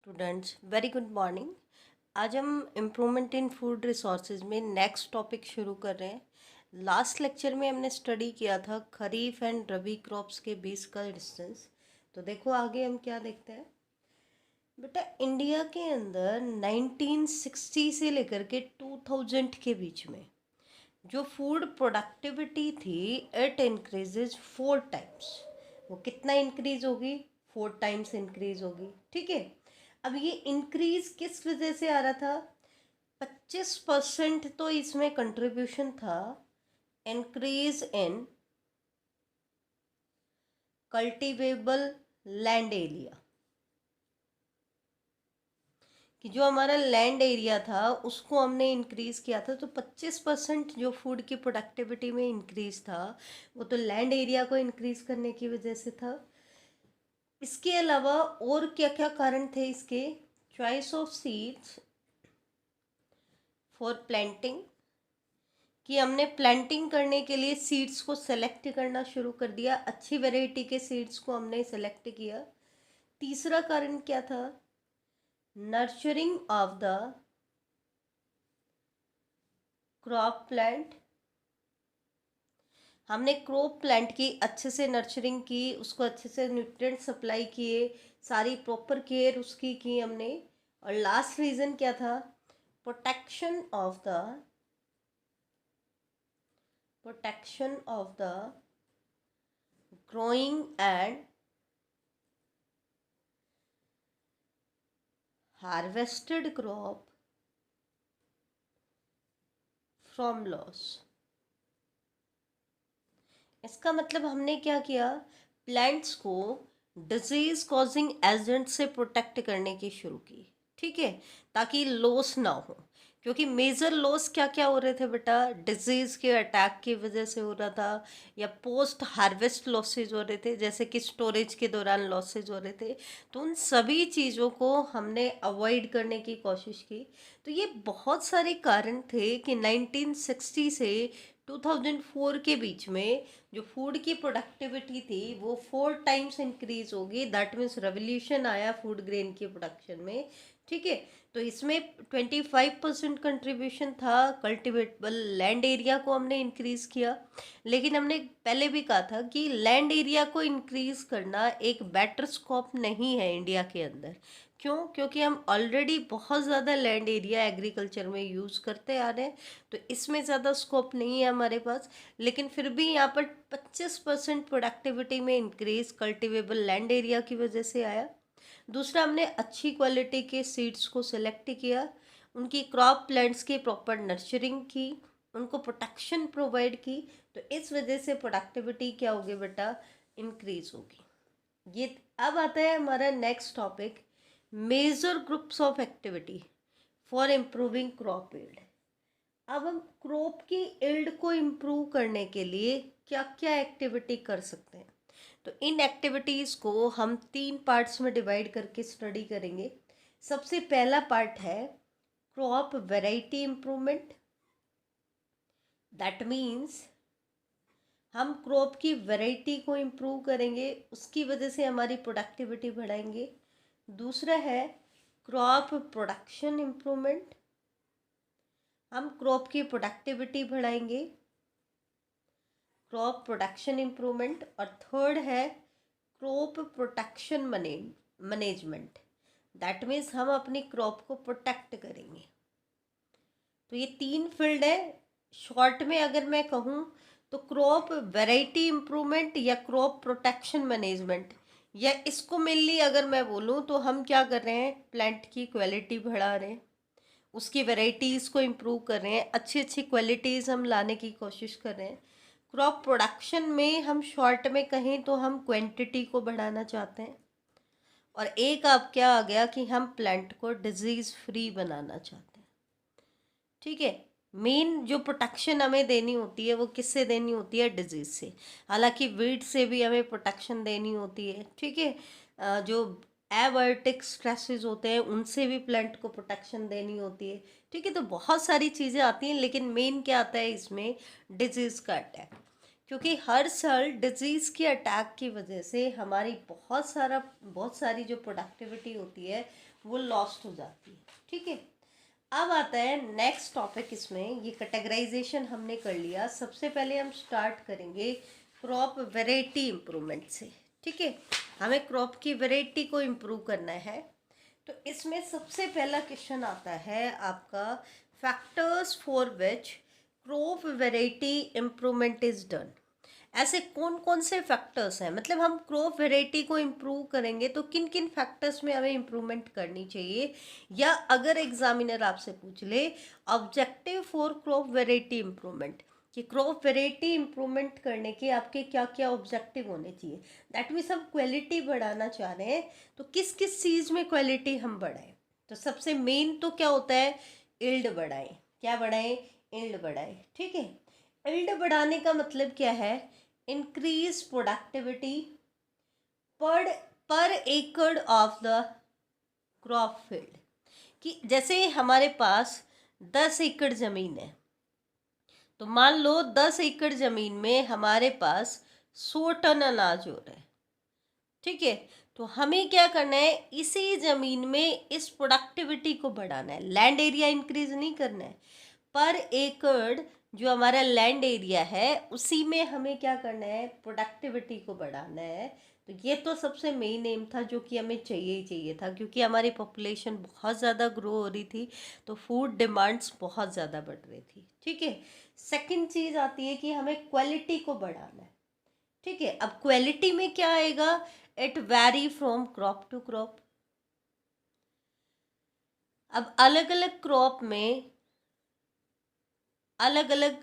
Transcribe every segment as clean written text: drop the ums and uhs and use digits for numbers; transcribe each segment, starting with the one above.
Students, very good morning. आज हम improvement in food resources में नेक्स्ट टॉपिक शुरू कर रहे हैं। लास्ट लेक्चर में हमने स्टडी किया था खरीफ एंड रबी क्रॉप्स के बीच का डिस्टेंस। तो देखो आगे हम क्या देखते हैं। बेटा, इंडिया के अंदर 1960 से लेकर के 2000 के बीच में जो फूड प्रोडक्टिविटी थी, इट इंक्रीजेज 4 टाइम्स। वो कितना इंक्रीज होगी? 4 टाइम्स इंक्रीज होगी। ठीक है। अब ये इंक्रीज किस वजह से आ रहा था? 25% तो इसमें कंट्रीब्यूशन था increase in cultivable land area, कि जो हमारा लैंड एरिया था उसको हमने इंक्रीज किया था। तो 25% जो फूड की प्रोडक्टिविटी में इंक्रीज था वो तो लैंड एरिया को इंक्रीज करने की वजह से था। इसके अलावा और क्या क्या कारण थे इसके? Choice of seeds for planting, कि हमने प्लांटिंग करने के लिए सीड्स को सेलेक्ट करना शुरू कर दिया, अच्छी वैरायटी के सीड्स को हमने सेलेक्ट किया। तीसरा कारण क्या था? Nurturing of the crop plant. हमने क्रॉप प्लांट की अच्छे से नर्चरिंग की, उसको अच्छे से न्यूट्रिएंट सप्लाई किए, सारी प्रॉपर केयर उसकी की हमने। और लास्ट रीज़न क्या था? Protection of the growing and harvested crop from loss. इसका मतलब हमने क्या किया? प्लांट्स को डिजीज कॉजिंग एजेंट से प्रोटेक्ट करने की शुरू की। ठीक है, ताकि लॉस ना हो। क्योंकि मेजर लॉस क्या क्या हो रहे थे बेटा? डिजीज के अटैक की वजह से हो रहा था, या पोस्ट हार्वेस्ट लॉसेज हो रहे थे, जैसे कि स्टोरेज के दौरान लॉसेज हो रहे थे। तो उन सभी चीज़ों को हमने अवॉइड करने की कोशिश की। तो ये बहुत सारे कारण थे कि 1960 से 2004 के बीच में जो फूड की प्रोडक्टिविटी थी वो 4 टाइम्स इंक्रीज होगी। दैट मीन्स रेवोल्यूशन आया फूड ग्रेन की प्रोडक्शन में। ठीक है। तो इसमें 25% कंट्रीब्यूशन था कल्टिवेटेबल लैंड एरिया को हमने इंक्रीज किया। लेकिन हमने पहले भी कहा था कि लैंड एरिया को इंक्रीज करना एक बेटर स्कोप नहीं है इंडिया के अंदर। क्यों? क्योंकि हम ऑलरेडी बहुत ज़्यादा लैंड एरिया एग्रीकल्चर में यूज़ करते आ रहे हैं, तो इसमें ज़्यादा स्कोप नहीं है हमारे पास। लेकिन फिर भी यहाँ पर 25% प्रोडक्टिविटी में इंक्रीज कल्टिवेबल लैंड एरिया की वजह से आया। दूसरा, हमने अच्छी क्वालिटी के सीड्स को सेलेक्ट किया, उनकी क्रॉप प्लांट्स की प्रॉपर नर्चरिंग की, उनको प्रोटेक्शन प्रोवाइड की। तो इस वजह से प्रोडक्टिविटी क्या होगी बेटा? इंक्रीज होगी। ये अब आता है हमारा next topic, major groups of activity for improving crop yield. अब हम क्रॉप की यील्ड को इम्प्रूव करने के लिए क्या क्या एक्टिविटी कर सकते हैं? तो इन एक्टिविटीज़ को हम 3 पार्ट्स में डिवाइड करके स्टडी करेंगे। सबसे पहला पार्ट है crop variety improvement. That means हम क्रॉप की वैरायटी को इम्प्रूव करेंगे, उसकी वजह से हमारी प्रोडक्टिविटी बढ़ाएंगे। दूसरा है क्रॉप प्रोडक्शन इम्प्रूवमेंट, हम क्रॉप की प्रोडक्टिविटी बढ़ाएंगे, क्रॉप प्रोडक्शन इम्प्रूवमेंट। और थर्ड है crop protection management. That means हम अपनी क्रॉप को प्रोटेक्ट करेंगे। तो ये 3 फील्ड है। शॉर्ट में अगर मैं कहूँ तो क्रॉप वैरायटी इम्प्रूवमेंट या क्रॉप प्रोटेक्शन मैनेजमेंट, या इसको मेनली अगर मैं बोलूँ तो हम क्या कर रहे हैं? प्लांट की क्वालिटी बढ़ा रहे हैं, उसकी वैरायटीज़ को इम्प्रूव कर रहे हैं, अच्छी अच्छी क्वालिटीज़ हम लाने की कोशिश कर रहे हैं। क्रॉप प्रोडक्शन में हम शॉर्ट में कहें तो हम क्वांटिटी को बढ़ाना चाहते हैं। और एक अब क्या आ गया कि हम प्लांट को डिजीज़ फ्री बनाना चाहते हैं। ठीक है। मेन जो प्रोटेक्शन हमें देनी होती है वो किससे देनी होती है? डिजीज़ से। हालांकि वीड से भी हमें प्रोटेक्शन देनी होती है। ठीक है। जो एबायोटिक स्ट्रेसेस होते हैं उनसे भी प्लांट को प्रोटेक्शन देनी होती है। ठीक है। तो बहुत सारी चीज़ें आती हैं, लेकिन मेन क्या आता है इसमें? डिजीज़ का अटैक। क्योंकि हर साल डिजीज़ के अटैक की वजह से हमारी बहुत सारी जो प्रोडक्टिविटी होती है वो लॉस्ट हो जाती है। ठीक है, अब आता है नेक्स्ट टॉपिक। इसमें ये कैटेगराइजेशन हमने कर लिया। सबसे पहले हम स्टार्ट करेंगे क्रॉप वैरायटी इम्प्रूवमेंट से। ठीक है, हमें क्रॉप की वैरायटी को इम्प्रूव करना है। तो इसमें सबसे पहला क्वेश्चन आता है आपका, factors for which crop variety improvement is done. ऐसे कौन कौन से फैक्टर्स हैं, मतलब हम क्रॉप वैरायटी को इम्प्रूव करेंगे तो किन किन फैक्टर्स में हमें इम्प्रूवमेंट करनी चाहिए। या अगर एग्जामिनर आपसे पूछ ले objective for crop variety improvement, कि क्रॉप वैरायटी इम्प्रूवमेंट करने के आपके क्या क्या ऑब्जेक्टिव होने चाहिए, दैट मीन्स हम क्वालिटी बढ़ाना चाह रहे हैं तो किस किस चीज़ में क्वालिटी हम बढ़ाएं। तो सबसे मेन तो क्या होता है, इल्ड बढ़ाएं। क्या बढ़ाएं, इल्ड बढ़ाएं। ठीक है, इल्ड बढ़ाने का मतलब क्या है, इंक्रीज प्रोडक्टिविटी पर पर एकड़ ऑफ द क्रॉप फील्ड। कि जैसे हमारे पास 10 एकड़ ज़मीन है, तो मान लो 10 एकड़ ज़मीन में हमारे पास 100 टन अनाज हो रहा है। ठीक है, तो हमें क्या करना है, इसी ज़मीन में इस प्रोडक्टिविटी को बढ़ाना है। लैंड एरिया इंक्रीज नहीं करना है, पर एकड़ जो हमारा लैंड एरिया है उसी में हमें क्या करना है, प्रोडक्टिविटी को बढ़ाना है। तो ये तो सबसे मेन एम था जो कि हमें चाहिए ही चाहिए था, क्योंकि हमारी पॉपुलेशन बहुत ज़्यादा ग्रो हो रही थी, तो फूड डिमांड्स बहुत ज़्यादा बढ़ रही थी। ठीक है, सेकंड चीज़ आती है कि हमें क्वालिटी को बढ़ाना है। ठीक है, अब क्वालिटी में क्या आएगा, it vary from crop to crop. अब अलग अलग क्रॉप में अलग अलग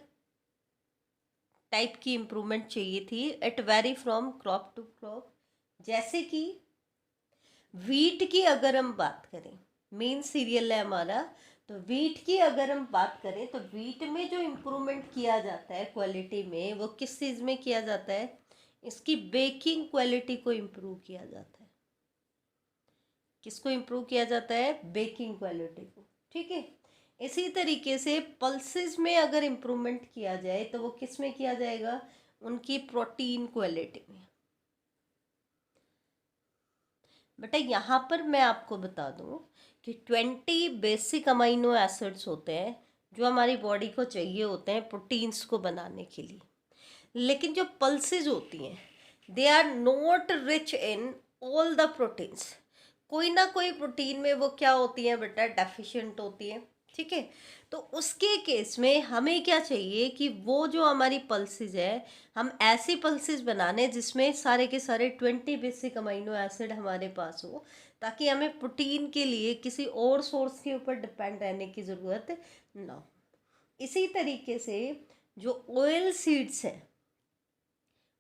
टाइप की इम्प्रूवमेंट चाहिए थी, it vary from crop to crop. जैसे कि वीट की अगर हम बात करें, मेन सीरियल है हमारा, तो वीट की अगर हम बात करें तो वीट में जो इम्प्रूवमेंट किया जाता है क्वालिटी में, वो किस चीज़ में किया जाता है, इसकी बेकिंग क्वालिटी को इम्प्रूव किया जाता है। किसको इम्प्रूव किया जाता है, बेकिंग क्वालिटी को। ठीक है, इसी तरीके से पल्सेस में अगर इम्प्रूवमेंट किया जाए तो वो किस में किया जाएगा, उनकी प्रोटीन क्वालिटी में। बेटा यहाँ पर मैं आपको बता दूं कि 20 बेसिक अमाइनो एसिड्स होते हैं जो हमारी बॉडी को चाहिए होते हैं प्रोटीन्स को बनाने के लिए। लेकिन जो पल्सेस होती हैं, they are not rich in all the proteins. कोई ना कोई प्रोटीन में वो क्या होती है बेटा, डेफिशिएंट होती है। ठीक है, तो उसके केस में हमें क्या चाहिए कि वो जो हमारी पल्सेस है, हम ऐसी पल्सेस बनाने जिसमें सारे के सारे 20 बेसिक अमीनो एसिड हमारे पास हो, ताकि हमें प्रोटीन के लिए किसी और सोर्स के ऊपर डिपेंड रहने की ज़रूरत ना हो। इसी तरीके से जो ऑयल सीड्स हैं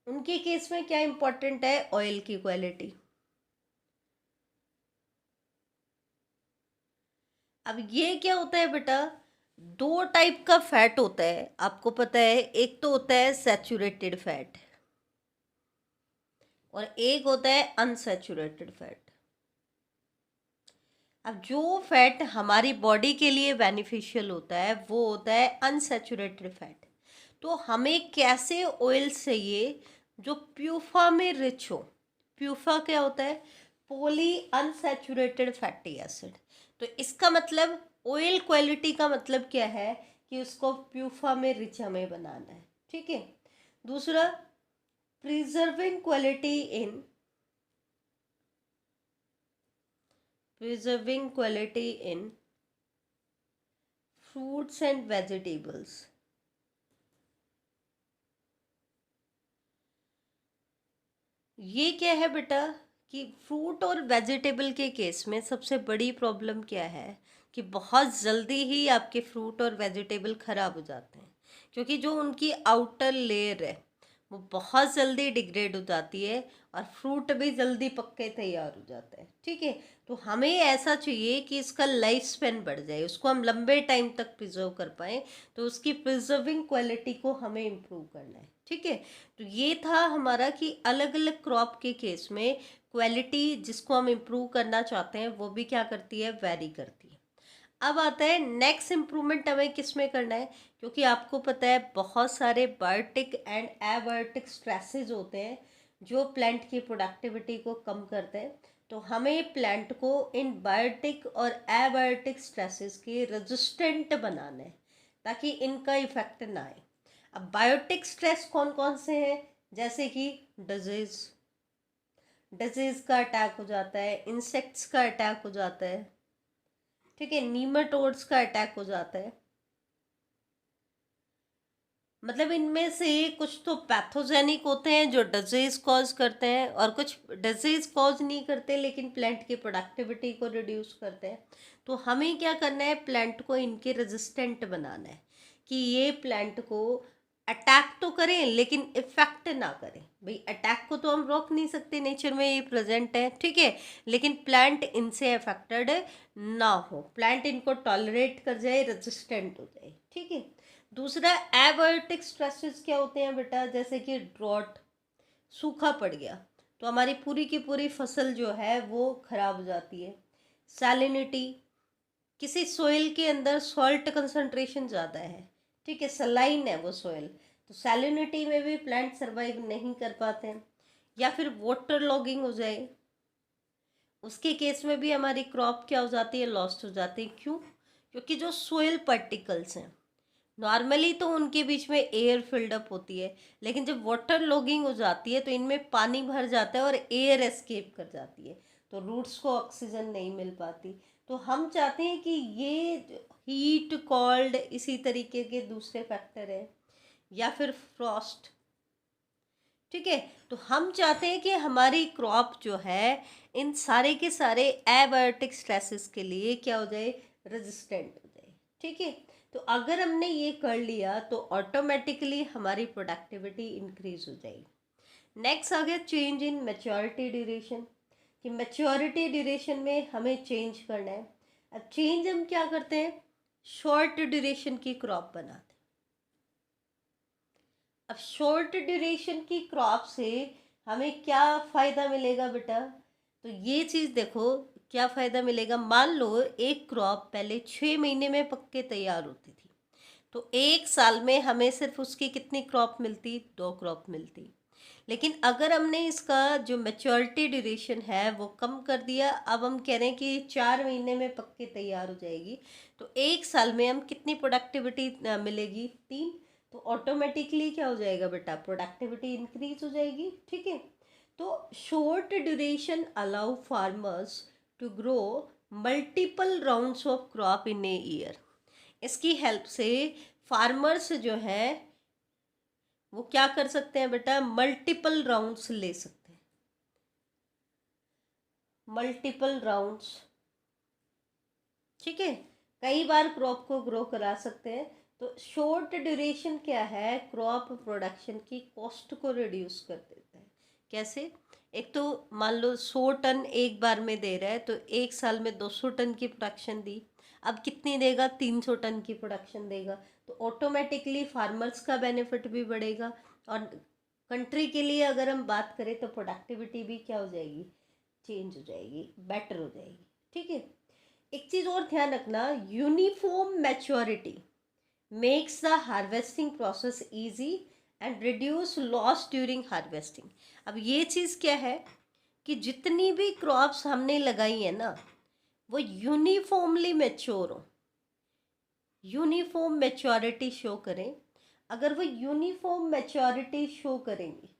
उनके केस में क्या इंपॉर्टेंट है, ऑयल की क्वालिटी। अब ये क्या होता है बेटा, दो टाइप का फैट होता है, आपको पता है। एक तो होता है सैचुरेटेड फैट और एक होता है अनसैचुरेटेड फैट। अब जो फैट हमारी बॉडी के लिए बेनिफिशियल होता है वो होता है अनसैचुरेटेड फैट। तो हमें कैसे ऑयल चाहिए जो प्यूफा में रिच हो। प्यूफा क्या होता है, पॉली अनसैचुरेटेड फैटी एसिड। तो इसका मतलब ऑयल क्वालिटी का मतलब क्या है कि उसको प्यूफा में रिच हमें बनाना है। ठीक है, दूसरा preserving quality in preserving quality in fruits and vegetables। ये क्या है बेटा कि फ्रूट और वेजिटेबल के केस में सबसे बड़ी प्रॉब्लम क्या है कि बहुत जल्दी ही आपके फ्रूट और वेजिटेबल ख़राब हो जाते हैं, क्योंकि जो उनकी आउटर लेयर है वो बहुत जल्दी डिग्रेड हो जाती है और फ्रूट भी जल्दी पक के तैयार हो जाता है। ठीक है, तो हमें ऐसा चाहिए कि इसका लाइफ स्पेन बढ़ जाए, उसको हम लंबे टाइम तक प्रिजर्व कर पाएँ, तो उसकी प्रिजर्विंग क्वालिटी को हमें इम्प्रूव करना है। ठीक है, तो ये था हमारा कि अलग अलग क्रॉप के केस में क्वालिटी जिसको हम इम्प्रूव करना चाहते हैं वो भी क्या करती है, वेरी करती है। अब आता है नेक्स्ट इम्प्रूवमेंट हमें किस में करना है, क्योंकि आपको पता है बहुत सारे बायोटिक एंड एबायोटिक स्ट्रेसेस होते हैं जो प्लांट की प्रोडक्टिविटी को कम करते हैं। तो हमें प्लांट को इन बायोटिक और एबायोटिक स्ट्रेसेस के रेजिस्टेंट बनाना है ताकि इनका इफेक्ट ना आए। अब बायोटिक स्ट्रेस कौन कौन से हैं, जैसे कि डिजीज, डिजीज का अटैक हो जाता है, इंसेक्ट्स का अटैक हो जाता है, ठीक है, नीमाटोड्स का अटैक हो जाता है। मतलब इनमें से कुछ तो पैथोजेनिक होते हैं जो डिजीज कॉज करते हैं, और कुछ डिजीज कॉज नहीं करते लेकिन प्लांट की प्रोडक्टिविटी को रिड्यूस करते हैं। तो हमें क्या करना है, प्लांट को इनके रेजिस्टेंट बनाना है कि ये प्लांट को अटैक तो करें लेकिन इफेक्ट ना करें। भाई अटैक को तो हम रोक नहीं सकते, नेचर में ये प्रेजेंट है, ठीक है, लेकिन प्लांट इनसे अफेक्टेड ना हो, प्लांट इनको टॉलरेट कर जाए, रेजिस्टेंट हो जाए, ठीक है। दूसरा एबायोटिक स्ट्रेसेस क्या होते हैं बेटा, जैसे कि ड्रॉट, सूखा पड़ गया तो हमारी पूरी की पूरी फसल जो है वो खराब हो जाती है। सैलिनिटी, किसी सोइल के अंदर सॉल्ट कंसंट्रेशन ज़्यादा है, ठीक है, सलाइन है वो सोइल, तो सैलिनिटी में भी प्लांट सरवाइव नहीं कर पाते हैं। या फिर वाटर लॉगिंग हो जाए, उसके केस में भी हमारी क्रॉप क्या हो जाती है, लॉस्ट हो जाती है। क्यों? क्योंकि जो सोइल पार्टिकल्स हैं नॉर्मली तो उनके बीच में एयर फिल्डअप होती है, लेकिन जब वाटर लॉगिंग हो जाती है तो इनमें पानी भर जाता है और एयर एस्केप कर जाती है, तो रूट्स को ऑक्सीजन नहीं मिल पाती। तो हम चाहते हैं कि ये हीट, कोल्ड, इसी तरीके के दूसरे फैक्टर हैं, या फिर फ्रॉस्ट, ठीक है। तो हम चाहते हैं कि हमारी क्रॉप जो है इन सारे के सारे एबायोटिक स्ट्रेसेस के लिए क्या हो जाए, रेजिस्टेंट हो जाए, ठीक है। तो अगर हमने ये कर लिया तो ऑटोमेटिकली हमारी प्रोडक्टिविटी इंक्रीज हो जाएगी। नेक्स्ट आ गया चेंज इन मैच्योरिटी ड्यूरेशन, कि मैच्योरिटी ड्यूरेशन में हमें चेंज करना है। अब चेंज हम क्या करते हैं, शॉर्ट ड्यूरेशन की क्रॉप बनाते हैं। अब शॉर्ट ड्यूरेशन की क्रॉप से हमें क्या फ़ायदा मिलेगा बेटा, तो ये चीज़ देखो, क्या फ़ायदा मिलेगा। मान लो एक क्रॉप पहले 6 महीने में पक के तैयार होती थी, तो एक साल में हमें सिर्फ उसकी कितनी क्रॉप मिलती, 2 क्रॉप मिलती। लेकिन अगर हमने इसका जो मैच्योरिटी ड्यूरेशन है वो कम कर दिया, अब हम कह रहे हैं कि 4 महीने में पक के तैयार हो जाएगी, तो एक साल में हम कितनी प्रोडक्टिविटी मिलेगी, 3। तो ऑटोमेटिकली क्या हो जाएगा बेटा, प्रोडक्टिविटी इंक्रीज हो जाएगी, ठीक है। तो short duration allow farmers to grow multiple rounds of crop in a year. इसकी हेल्प से फार्मर्स जो है वो क्या कर सकते हैं बेटा, मल्टीपल राउंड्स ले सकते हैं, मल्टीपल राउंड्स, ठीक है, कई बार क्रॉप को ग्रो करा सकते हैं। तो शॉर्ट ड्यूरेशन क्या है, क्रॉप प्रोडक्शन की कॉस्ट को रिड्यूस कर देता है। कैसे? एक तो मान लो 100 टन एक बार में दे रहा है, तो एक साल में 200 टन की प्रोडक्शन दी, अब कितनी देगा, 300 टन की प्रोडक्शन देगा। तो ऑटोमेटिकली फार्मर्स का बेनिफिट भी बढ़ेगा, और कंट्री के लिए अगर हम बात करें तो प्रोडक्टिविटी भी क्या हो जाएगी, चेंज हो जाएगी, बेटर हो जाएगी, ठीक है। एक चीज़ और ध्यान रखना, uniform maturity makes the harvesting process easy and reduce loss during harvesting. अब ये चीज़ क्या है कि जितनी भी क्रॉप्स हमने लगाई है ना वो यूनिफॉर्मली मैच्योर हो, यूनिफॉर्म मैच्योरिटी शो करें। अगर वो यूनिफॉर्म मैच्योरिटी शो करेंगी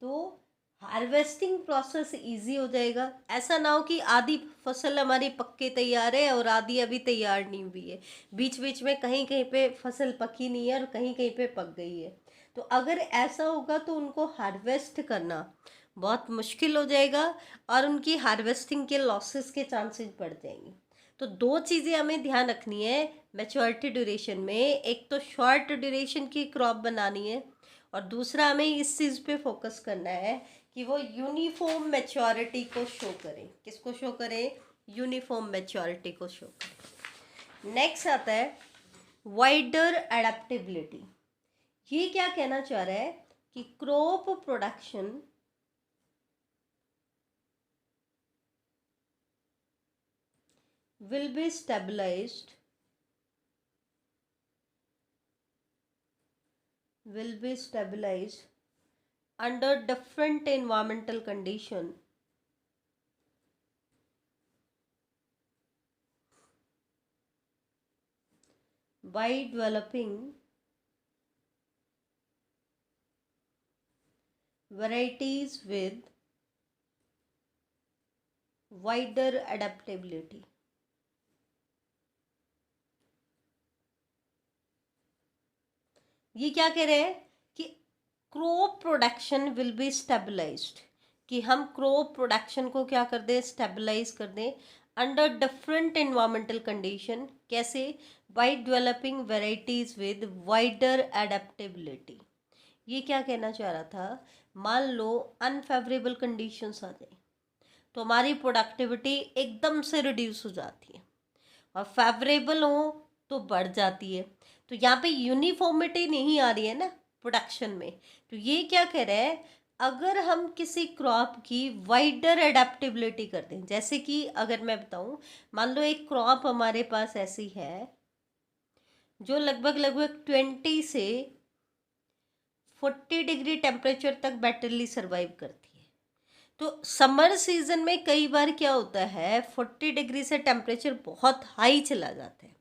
तो हार्वेस्टिंग प्रोसेस इजी हो जाएगा। ऐसा ना हो कि आधी फसल हमारी पक के तैयार है और आधी अभी तैयार नहीं हुई है, बीच बीच में कहीं कहीं पे फसल पकी नहीं है और कहीं कहीं पे पक गई है। तो अगर ऐसा होगा तो उनको हार्वेस्ट करना बहुत मुश्किल हो जाएगा और उनकी हार्वेस्टिंग के लॉसेस के चांसेस बढ़ जाएंगे। तो 2 चीज़ें हमें ध्यान रखनी है मैच्योरिटी ड्यूरेशन में, एक तो शॉर्ट ड्यूरेशन की क्रॉप बनानी है, और दूसरा हमें इस चीज़ पे फोकस करना है कि वो यूनिफॉर्म मैच्योरिटी को शो करें। किसको शो करें, यूनिफॉर्म मैच्योरिटी को शो करें। नेक्स्ट आता है वाइडर एडेप्टेबिलिटी। ये क्या कहना चाह रहा है कि crop production will be stabilized, will be stabilized under different environmental condition by developing varieties with wider adaptability. ये क्या कह रहे हैं कि crop production will be stabilised, कि हम क्रॉप प्रोडक्शन को क्या कर दें, स्टेबलाइज कर दें अंडर डिफरेंट इन्वायरमेंटल कंडीशन. कैसे? By developing varieties with wider adaptability. ये क्या कहना चाह रहा था, मान लो अनफेवरेबल कंडीशंस आ जाए तो हमारी प्रोडक्टिविटी एकदम से रिड्यूस हो जाती है, और फेवरेबल हो तो बढ़ जाती है. तो यहाँ पे यूनिफॉर्मिटी नहीं आ रही है ना प्रोडक्शन में. तो ये क्या कह रहे हैं, अगर हम किसी क्रॉप की वाइडर एडेप्टेबिलिटी करते हैं, जैसे कि अगर मैं बताऊं, मान लो एक क्रॉप हमारे पास ऐसी है जो लगभग लगभग 20 से 40 डिग्री टेम्परेचर तक बेटरली सर्वाइव करती है. तो समर सीजन में कई बार क्या होता है, 40 डिग्री से टेम्परेचर बहुत हाई चला जाता है,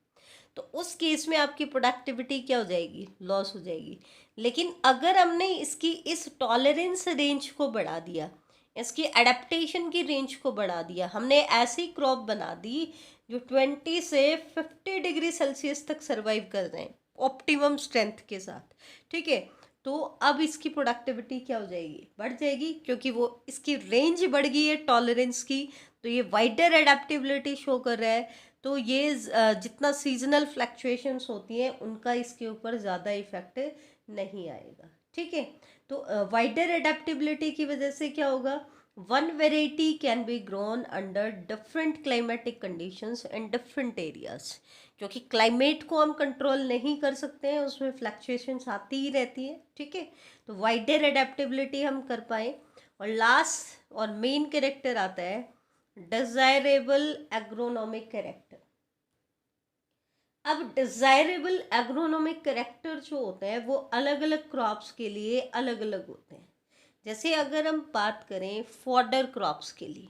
तो उस केस में आपकी प्रोडक्टिविटी क्या हो जाएगी, लॉस हो जाएगी. लेकिन अगर हमने इसकी इस टॉलरेंस रेंज को बढ़ा दिया, इसकी एडेप्टेशन की रेंज को बढ़ा दिया, हमने ऐसी क्रॉप बना दी जो 20 से 50 डिग्री सेल्सियस तक सर्वाइव कर रहे हैं ऑप्टिमम स्ट्रेंथ के साथ, ठीक है, तो अब इसकी प्रोडक्टिविटी क्या हो जाएगी, बढ़ जाएगी, क्योंकि वो इसकी रेंज बढ़ गई है टॉलरेंस की. तो ये वाइडर एडेप्टेबिलिटी शो कर रहा है. तो ये जितना सीजनल फ्लक्चुएशंस होती हैं उनका इसके ऊपर ज़्यादा इफेक्ट नहीं आएगा, ठीक है. तो वाइडर एडेप्टेबिलिटी की वजह से क्या होगा, one variety can be grown under different climatic conditions in different areas. क्योंकि क्लाइमेट को हम कंट्रोल नहीं कर सकते हैं, उसमें फ्लक्चुएशंस आती ही रहती है, ठीक है. तो वाइडर एडेप्टेबिलिटी हम कर पाए. और लास्ट और मेन कैरेक्टर आता है डिजायरेबल एग्रोनॉमिक कैरेक्टर. अब डिजायरेबल एग्रोनॉमिक कैरेक्टर जो होते हैं वो अलग अलग क्रॉप्स के लिए अलग अलग होते हैं. जैसे अगर हम बात करें फॉडर क्रॉप्स के लिए,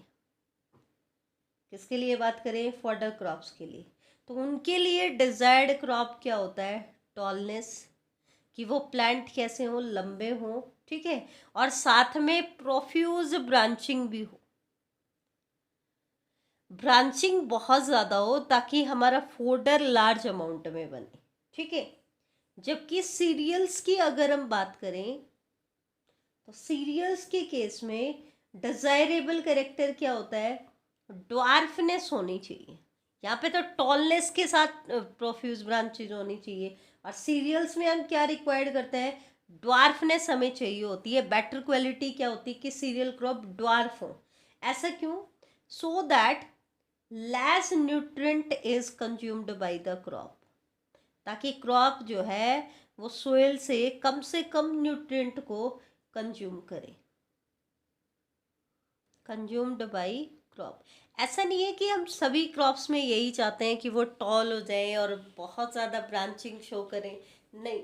किसके लिए बात करें, फॉडर क्रॉप्स के लिए, तो उनके लिए डिजायर्ड क्रॉप क्या होता है, टॉलनेस, कि वो प्लांट कैसे हो, लंबे हो, ठीक है, और साथ में प्रोफ्यूज ब्रांचिंग भी हो, ब्रांचिंग बहुत ज़्यादा हो ताकि हमारा फोडर लार्ज अमाउंट में बने, ठीक है. जबकि सीरियल्स की अगर हम बात करें तो सीरियल्स के केस में डिजायरेबल कैरेक्टर क्या होता है, ड्वार्फनेस होनी चाहिए. यहाँ पे तो टॉलनेस के साथ प्रोफ्यूज ब्रांचेज होनी चाहिए, और सीरियल्स में हम क्या रिक्वायर्ड करते हैं, ड्वार्फनेस हमें चाहिए होती है. बेटर क्वालिटी क्या होती है कि सीरियल क्रॉप ड्वार्फ हो. ऐसा क्यों, so that less nutrient is consumed by the crop, ताकि क्रॉप जो है वो सोइल से कम न्यूट्रिएंट को कंज्यूम करे, कंज्यूम्ड बाय क्रॉप. ऐसा नहीं है कि हम सभी क्रॉप्स में यही चाहते हैं कि वो टॉल हो जाए और बहुत ज़्यादा ब्रांचिंग शो करें, नहीं.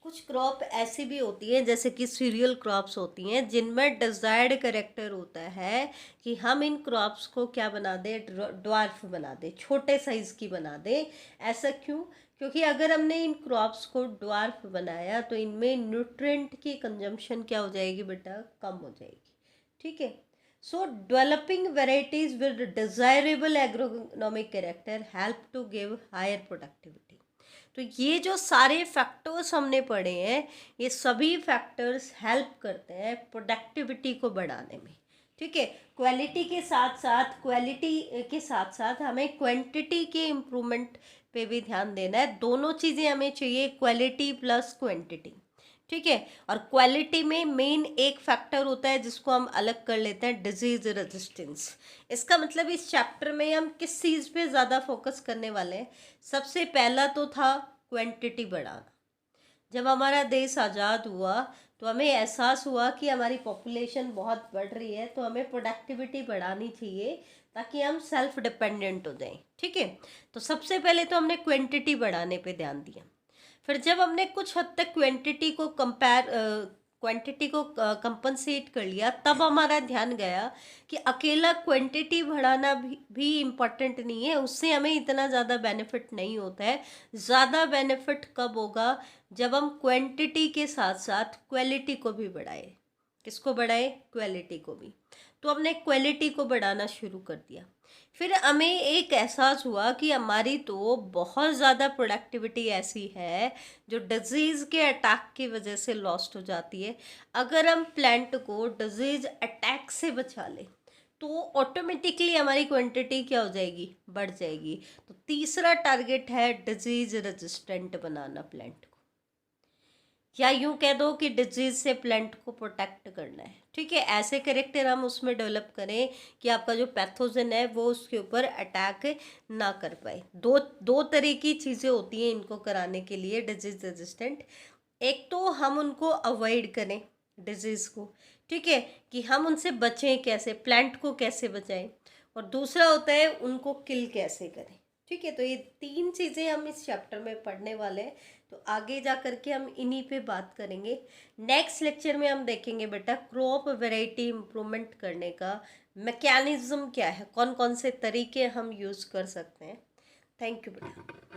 कुछ क्रॉप ऐसी भी होती हैं जैसे कि सीरियल क्रॉप्स होती हैं जिनमें डिजायर्ड करेक्टर होता है कि हम इन क्रॉप्स को क्या बना दें, ड्वार्फ बना दें, छोटे साइज की बना दें. ऐसा क्यों, क्योंकि अगर हमने इन क्रॉप्स को ड्वार्फ बनाया तो इनमें न्यूट्रिएंट की कंजम्पशन क्या हो जाएगी बेटा, कम हो जाएगी, ठीक है. So developing varieties with desirable agronomic character help to give higher productivity. तो ये जो सारे फैक्टर्स हमने पढ़े हैं, ये सभी फैक्टर्स हेल्प करते हैं प्रोडक्टिविटी को बढ़ाने में, ठीक है. क्वालिटी के साथ साथ हमें क्वांटिटी के इम्प्रूवमेंट पे भी ध्यान देना है. दोनों चीज़ें हमें चाहिए, क्वालिटी प्लस क्वांटिटी, ठीक है. और क्वालिटी में मेन एक फैक्टर होता है जिसको हम अलग कर लेते हैं, डिजीज रेजिस्टेंस. इसका मतलब इस चैप्टर में हम किस चीज़ पे ज़्यादा फोकस करने वाले हैं. सबसे पहला तो था क्वांटिटी बढ़ाना. जब हमारा देश आज़ाद हुआ तो हमें एहसास हुआ कि हमारी पॉपुलेशन बहुत बढ़ रही है, तो हमें प्रोडक्टिविटी बढ़ानी चाहिए ताकि हम सेल्फ डिपेंडेंट हो जाएं, ठीक है. तो सबसे पहले तो हमने क्वांटिटी बढ़ाने पे ध्यान दिया. फिर जब हमने कुछ हद तक क्वांटिटी को क्वांटिटी को कंपनसेट कर लिया, तब हमारा ध्यान गया कि अकेला क्वांटिटी बढ़ाना भी इम्पॉर्टेंट नहीं है, उससे हमें इतना ज़्यादा बेनिफिट नहीं होता है। ज़्यादा बेनिफिट कब होगा, जब हम क्वांटिटी के साथ साथ क्वालिटी को भी बढ़ाए। किसको बढ़ाए? क्वालिटी को भी। तो हमने क्वालिटी को बढ़ाना शुरू कर दिया। फिर हमें एक एहसास हुआ कि हमारी तो बहुत ज़्यादा प्रोडक्टिविटी ऐसी है जो डिजीज़ के अटैक की वजह से लॉस्ट हो जाती है। अगर हम प्लांट को डिजीज़ अटैक से बचा लें तो ऑटोमेटिकली हमारी क्वांटिटी क्या हो जाएगी? बढ़ जाएगी। तो तीसरा टारगेट है डिजीज़ रेजिस्टेंट बनाना प्लांट को, या यूं कह दो कि डिजीज से प्लांट को प्रोटेक्ट करना है। ठीक है, ऐसे करेक्टर हम उसमें डेवलप करें कि आपका जो पैथोजन है वो उसके ऊपर अटैक ना कर पाए। दो तरह की चीज़ें होती हैं इनको कराने के लिए डिजीज रेजिस्टेंट। एक तो हम उनको अवॉइड करें डिजीज़ को, ठीक है, कि हम उनसे बचें कैसे, प्लांट को कैसे बचाएं, और दूसरा होता है उनको किल कैसे करें। ठीक है, तो ये तीन चीज़ें हम इस चैप्टर में पढ़ने वाले हैं। तो आगे जा कर के हम इन्हीं पे बात करेंगे। नेक्स्ट लेक्चर में हम देखेंगे बेटा क्रॉप वैरायटी इम्प्रूवमेंट करने का मैकेनिज्म क्या है, कौन कौन से तरीके हम यूज़ कर सकते हैं। थैंक यू बेटा।